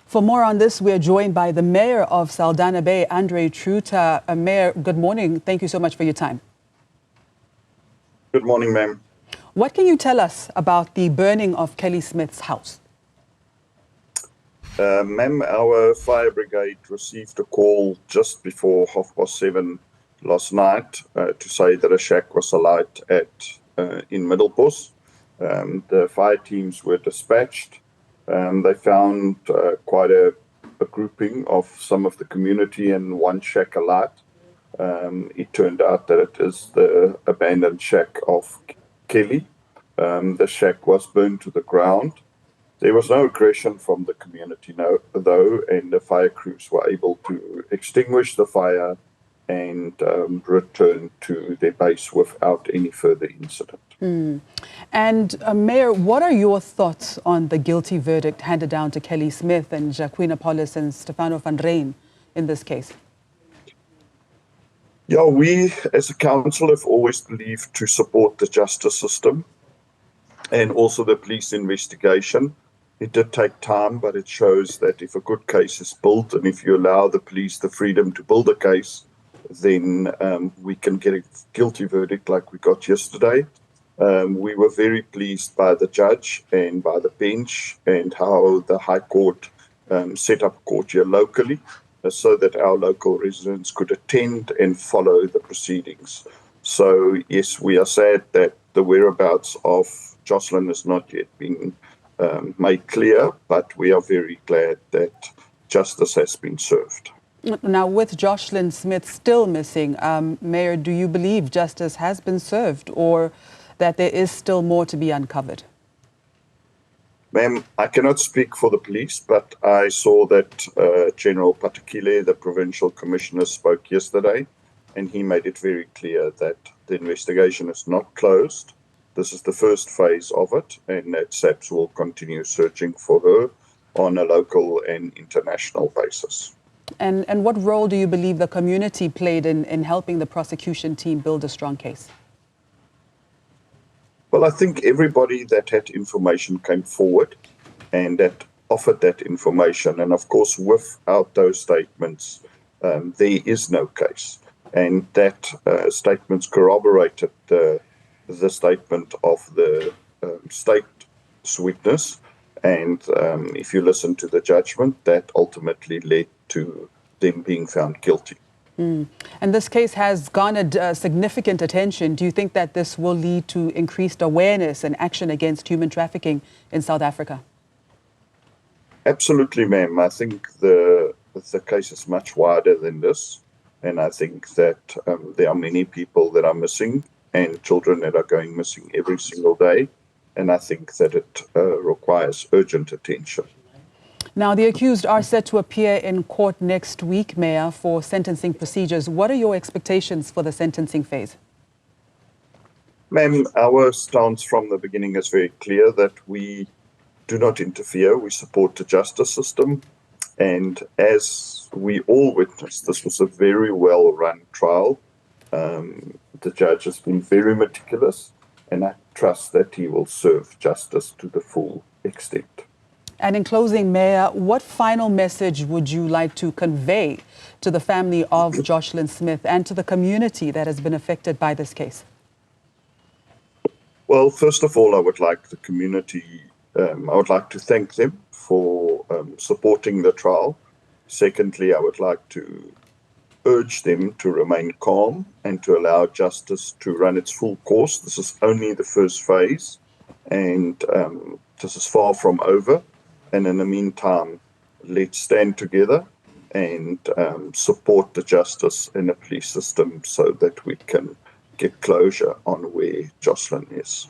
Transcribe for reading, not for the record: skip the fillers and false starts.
For more on this, we are joined by the Mayor of Saldanha Bay, Truter. Mayor, good morning. Thank you so much for your time. Good morning, ma'am. What can you tell us about the burning of Kelly Smith's house? Ma'am, our fire brigade received a call just before 7:30 last night to say that a shack was alight in Middelbos. The fire teams were dispatched. They found quite a grouping of some of the community and one shack alight. It turned out that it is the abandoned shack of Kelly. The shack was burned to the ground. There was no aggression from the community, though, and the fire crews were able to extinguish the fire and return to their base without any further incident. And Mayor, what are your thoughts on the guilty verdict handed down to Kelly Smith and Jacqueline Apollos and Stefano van Rijn in this case? Yeah, we as a council have always believed to support the justice system and also the police investigation. It did take time, but it shows that if a good case is built and if you allow the police the freedom to build a case, then we can get a guilty verdict like we got yesterday. We were very pleased by the judge and by the bench and how the High Court set up a court here locally so that our local residents could attend and follow the proceedings. So, yes, we are sad that the whereabouts of Joshlin has not yet been made clear, but we are very glad that justice has been served. Now, with Joshlin Smith still missing, Mayor, do you believe justice has been served or that there is still more to be uncovered? Ma'am, I cannot speak for the police, but I saw that General Patakile, the provincial commissioner, spoke yesterday, and he made it very clear that the investigation is not closed. This is the first phase of it, and that SAPS will continue searching for her on a local and international basis. And what role do you believe the community played in helping the prosecution team build a strong case? Well, I think everybody that had information came forward and that offered that information. And of course, without those statements, there is no case. And that statements corroborated the statement of the state's witness. And if you listen to the judgment, that ultimately led to them being found guilty. And this case has garnered significant attention. Do you think that this will lead to increased awareness and action against human trafficking in South Africa? Absolutely, ma'am. I think the case is much wider than this. And I think that there are many people that are missing and children that are going missing every single day. And I think that it requires urgent attention. Now, the accused are set to appear in court next week, Mayor, for sentencing procedures. What are your expectations for the sentencing phase? Ma'am, our stance from the beginning is very clear that we do not interfere. We support the justice system. And as we all witnessed, this was a very well-run trial. The judge has been very meticulous, and I trust that he will serve justice to the full extent. And in closing, Mayor, what final message would you like to convey to the family of Joshlin Smith and to the community that has been affected by this case? Well, first of all, I would like the community, I would like to thank them for supporting the trial. Secondly, I would like to urge them to remain calm and to allow justice to run its full course. This is only the first phase, and this is far from over. And in the meantime, let's stand together and support the justice and the police system so that we can get closure on where Joshlin is.